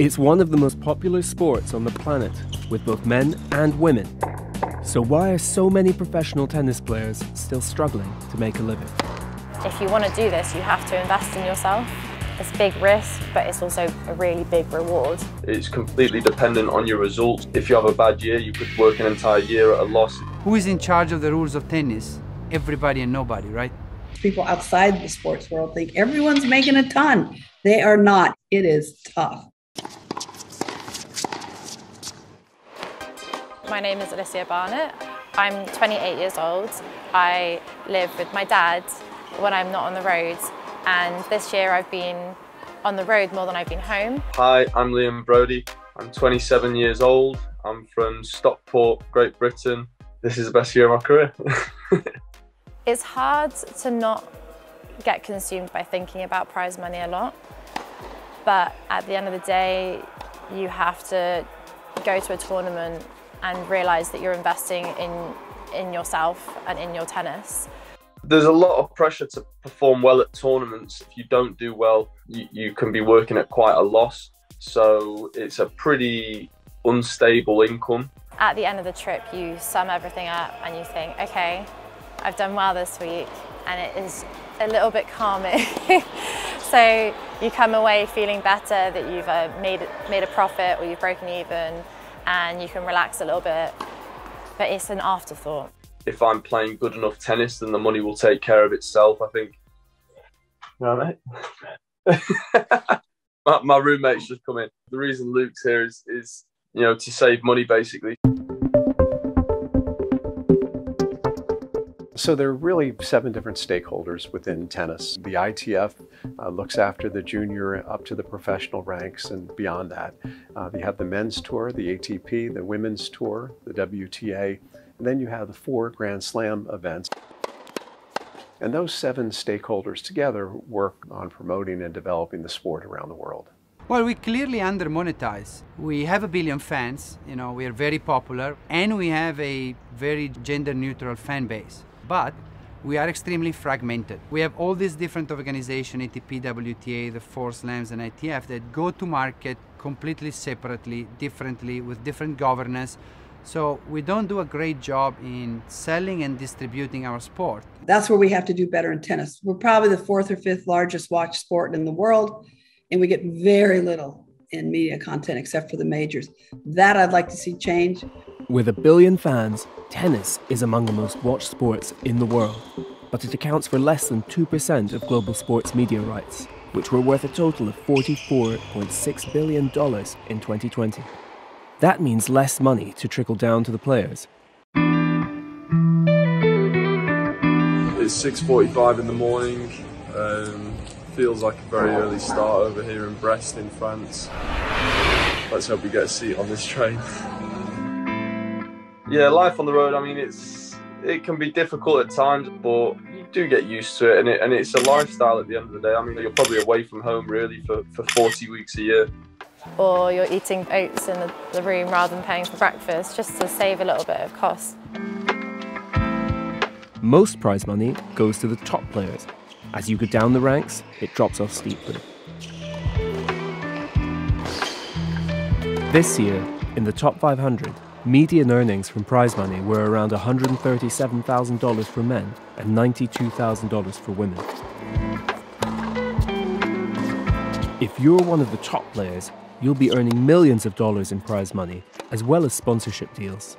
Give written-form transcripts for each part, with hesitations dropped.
It's one of the most popular sports on the planet, with both men and women. So why are so many professional tennis players still struggling to make a living? If you want to do this, you have to invest in yourself. It's a big risk, but it's also a really big reward. It's completely dependent on your results. If you have a bad year, you could work an entire year at a loss. Who is in charge of the rules of tennis? Everybody and nobody, right? People outside the sports world think everyone's making a ton. They are not. It is tough. My name is Alicia Barnett. I'm 28 years old. I live with my dad when I'm not on the road, and this year I've been on the road more than I've been home. Hi, I'm Liam Brodie. I'm 27 years old. I'm from Stockport, Great Britain. This is the best year of my career. It's hard to not get consumed by thinking about prize money a lot, but at the end of the day, you have to go to a tournament and realise that you're investing in yourself and in your tennis. There's a lot of pressure to perform well at tournaments. If you don't do well, you can be working at quite a loss. So it's a pretty unstable income. At the end of the trip, you sum everything up and you think, okay, I've done well this week, and it is a little bit calming. So you come away feeling better that you've made a profit or you've broken even, and you can relax a little bit, but it's an afterthought. If I'm playing good enough tennis, then the money will take care of itself, I think. You know what I mean? my roommate's just come in. The reason Luke's here is you know, to save money, basically. So there are really 7 different stakeholders within tennis. The ITF looks after the junior up to the professional ranks and beyond that. You have the men's tour, the ATP, the women's tour, the WTA, and then you have the 4 Grand Slam events. And those 7 stakeholders together work on promoting and developing the sport around the world. Well, we clearly under-monetize. We have 1 billion fans, you know, we are very popular, and we have a very gender-neutral fan base. But we are extremely fragmented. We have all these different organizations, ATP, WTA, the 4 Slams and ITF, that go to market completely separately, differently, with different governance. So we don't do a great job in selling and distributing our sport. That's where we have to do better in tennis. We're probably the 4th or 5th largest watched sport in the world, and we get very little in media content except for the majors. That I'd like to see change. With 1 billion fans, tennis is among the most watched sports in the world, but it accounts for less than 2% of global sports media rights, which were worth a total of $44.6 billion in 2020. That means less money to trickle down to the players. It's 6:45 in the morning. Feels like a very early start over here in Brest in France. Let's hope we get a seat on this train. Yeah, life on the road, I mean, it can be difficult at times, but you do get used to it, and it's a lifestyle at the end of the day. I mean, you're probably away from home really for 40 weeks a year. Or you're eating oats in the room rather than paying for breakfast, just to save a little bit of cost. Most prize money goes to the top players. As you go down the ranks, it drops off steeply. This year, in the top 500, median earnings from prize money were around $137,000 for men and $92,000 for women. If you're one of the top players, you'll be earning millions of dollars in prize money, as well as sponsorship deals.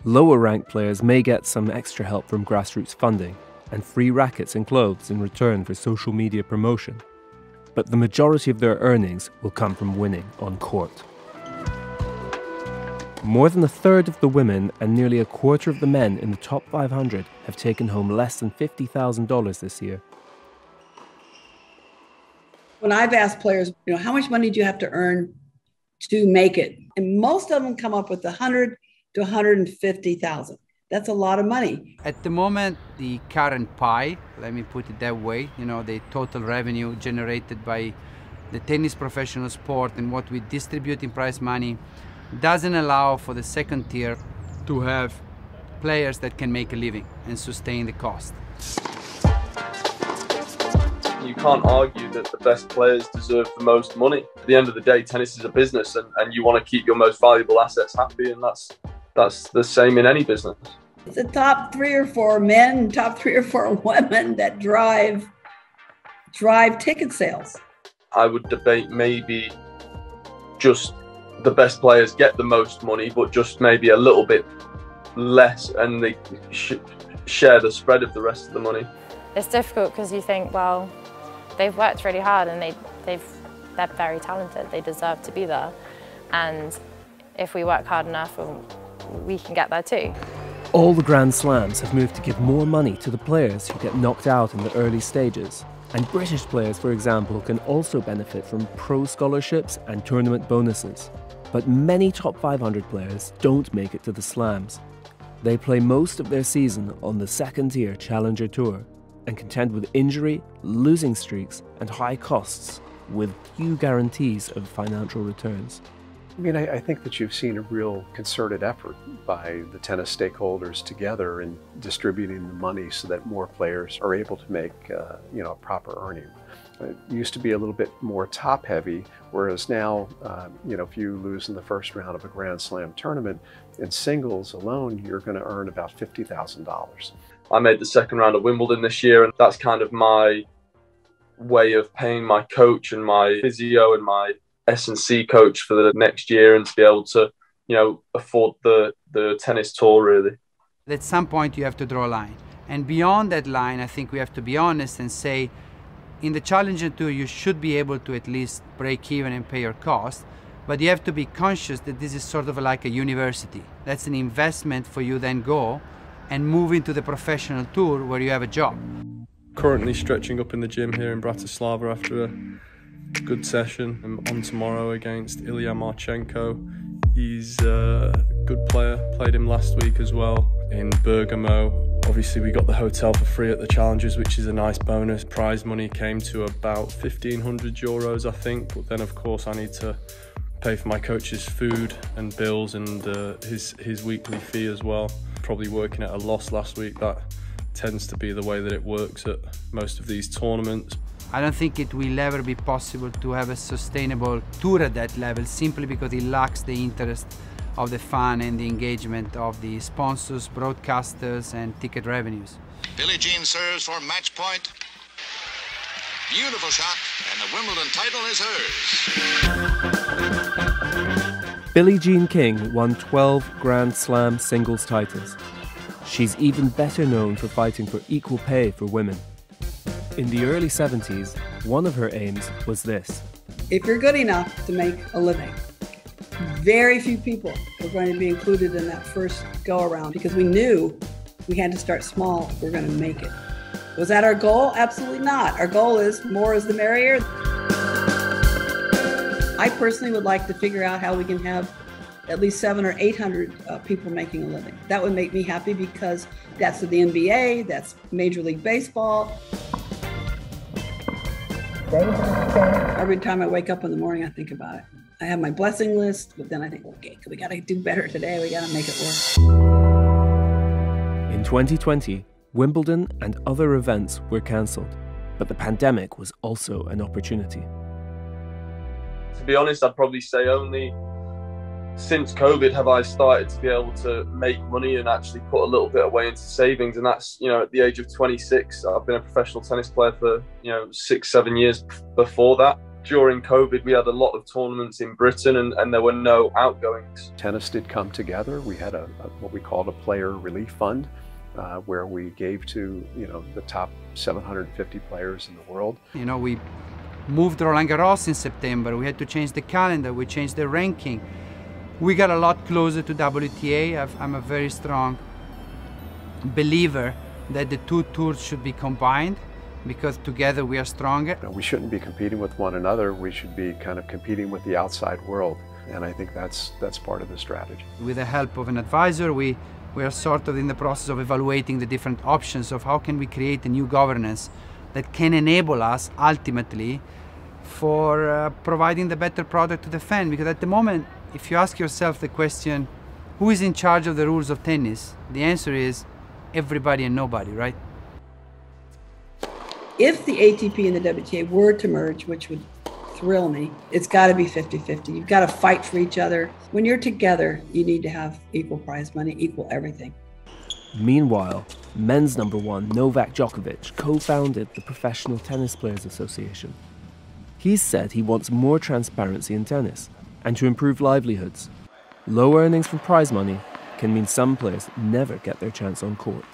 Lower-ranked players may get some extra help from grassroots funding and free rackets and clothes in return for social media promotion. But the majority of their earnings will come from winning on court. More than 1/3 of the women and nearly 1/4 of the men in the top 500 have taken home less than $50,000 this year. When I've asked players, you know, how much money do you have to earn to make it? And most of them come up with 100 to 150,000. That's a lot of money. At the moment, the current pie, let me put it that way, you know, the total revenue generated by the tennis professional sport and what we distribute in prize money doesn't allow for the second tier to have players that can make a living and sustain the cost. You can't argue that the best players deserve the most money. At the end of the day, tennis is a business, and you want to keep your most valuable assets happy, and that's the same in any business. It's the top 3 or 4 men, top 3 or 4 women that drive ticket sales. I would debate maybe just the best players get the most money, but just maybe a little bit less, and they share the spread of the rest of the money. It's difficult because you think, well, they've worked really hard and they're very talented. They deserve to be there, and if we work hard enough, we can get there too. All the Grand Slams have moved to give more money to the players who get knocked out in the early stages. And British players, for example, can also benefit from pro scholarships and tournament bonuses. But many top 500 players don't make it to the Slams. They play most of their season on the second-tier Challenger Tour and contend with injury, losing streaks and high costs with few guarantees of financial returns. I mean, I think that you've seen a real concerted effort by the tennis stakeholders together in distributing the money so that more players are able to make, a proper earning. It used to be a little bit more top-heavy, whereas now, if you lose in the first round of a Grand Slam tournament, in singles alone, you're going to earn about $50,000. I made the second round of Wimbledon this year, and that's kind of my way of paying my coach and my physio and my S&C coach for the next year, and to be able to, afford the tennis tour, really. At some point you have to draw a line. And beyond that line, I think we have to be honest and say, in the Challenger Tour, you should be able to at least break even and pay your cost, but you have to be conscious that this is sort of like a university. That's an investment for you then go and move into the professional tour where you have a job. Currently stretching up in the gym here in Bratislava after a good session. I'm on tomorrow against Ilya Marchenko. He's a good player, played him last week as well in Bergamo. Obviously we got the hotel for free at the Challengers, which is a nice bonus. Prize money came to about €1,500 I think, but then of course I need to pay for my coach's food and bills and his weekly fee as well. Probably working at a loss last week. That tends to be the way that it works at most of these tournaments. I don't think it will ever be possible to have a sustainable tour at that level, simply because it lacks the interest of the fun and the engagement of the sponsors, broadcasters and ticket revenues. Billie Jean serves for match point. Beautiful shot, and the Wimbledon title is hers. Billie Jean King won 12 Grand Slam singles titles. She's even better known for fighting for equal pay for women. In the early 70s, one of her aims was this. If you're good enough to make a living, very few people were going to be included in that first go-around, because we knew we had to start small if we were going to make it. Was that our goal? Absolutely not. Our goal is more is the merrier. I personally would like to figure out how we can have at least 700 or 800 people making a living. That would make me happy, because that's the NBA, that's Major League Baseball. Every time I wake up in the morning, I think about it. I have my blessing list, but then I think, okay, we got to do better today. We got to make it work. In 2020, Wimbledon and other events were cancelled, but the pandemic was also an opportunity. To be honest, I'd probably say only since COVID have I started to be able to make money and actually put a little bit away into savings. And that's, at the age of 26, I've been a professional tennis player for, 6-7 years before that. During COVID, we had a lot of tournaments in Britain and there were no outgoings. Tennis did come together. We had what we called a player relief fund, where we gave to, the top 750 players in the world. We moved Roland Garros in September. We had to change the calendar. We changed the ranking. We got a lot closer to WTA. I'm a very strong believer that the two tours should be combined, because together we are stronger. We shouldn't be competing with one another. We should be kind of competing with the outside world. And I think that's part of the strategy. With the help of an advisor, we are sort of in the process of evaluating the different options of how can we create a new governance that can enable us ultimately for providing the better product to the fan. Because at the moment, if you ask yourself the question, who is in charge of the rules of tennis? The answer is everybody and nobody, right? If the ATP and the WTA were to merge, which would thrill me, it's got to be 50-50. You've got to fight for each other. When you're together, you need to have equal prize money, equal everything. Meanwhile, men's number one Novak Djokovic co-founded the Professional Tennis Players Association. He's said he wants more transparency in tennis and to improve livelihoods. Low earnings from prize money can mean some players never get their chance on court.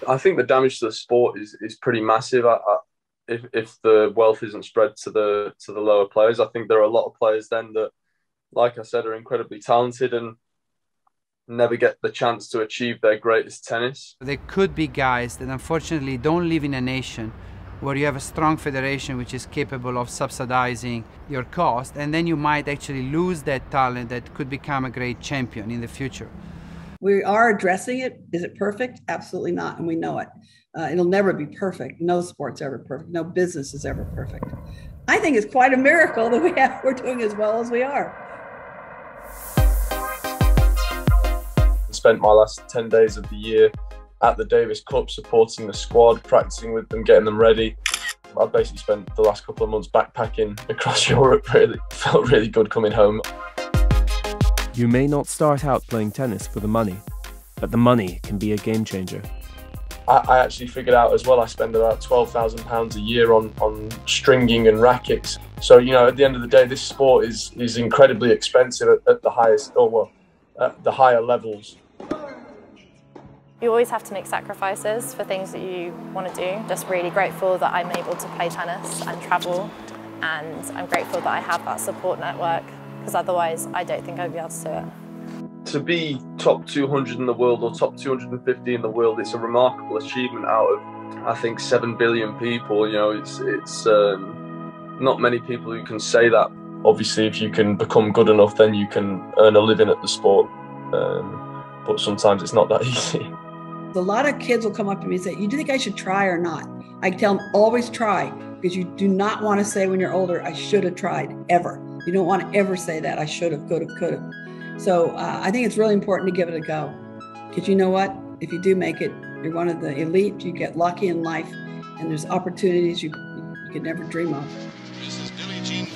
I think the damage to the sport is pretty massive. If the wealth isn't spread to the lower players, I think there are a lot of players then that, like I said, are incredibly talented and never get the chance to achieve their greatest tennis. There could be guys that unfortunately don't live in a nation where you have a strong federation which is capable of subsidizing your cost, and then you might actually lose that talent that could become a great champion in the future. We are addressing it. Is it perfect? Absolutely not, and we know it. It'll never be perfect. No sport's ever perfect. No business is ever perfect. I think it's quite a miracle that we're doing as well as we are. Spent my last 10 days of the year at the Davis Cup supporting the squad, practicing with them, getting them ready. I've basically spent the last couple of months backpacking across Europe, really. Felt really good coming home. You may not start out playing tennis for the money, but the money can be a game changer. I actually figured out as well, I spend about £12,000 a year on stringing and rackets. So, you know, at the end of the day, this sport is incredibly expensive at the highest, at the higher levels. You always have to make sacrifices for things that you want to do. Just really grateful that I'm able to play tennis and travel, and I'm grateful that I have that support network, because otherwise I don't think I'd be able to do it. To be top 200 in the world or top 250 in the world, it's a remarkable achievement out of, I think, 7 billion people. You know, it's not many people who can say that. Obviously, if you can become good enough, then you can earn a living at the sport. But sometimes it's not that easy. A lot of kids will come up to me and say, "You do think I should try or not?" I tell them, always try, because you do not want to say when you're older, "I should have tried," ever. You don't want to ever say that, "I should have, could have, could have." So I think it's really important to give it a go, because you know what? If you do make it, you're one of the elite, you get lucky in life, and there's opportunities you could never dream of. Mrs. Billie Jean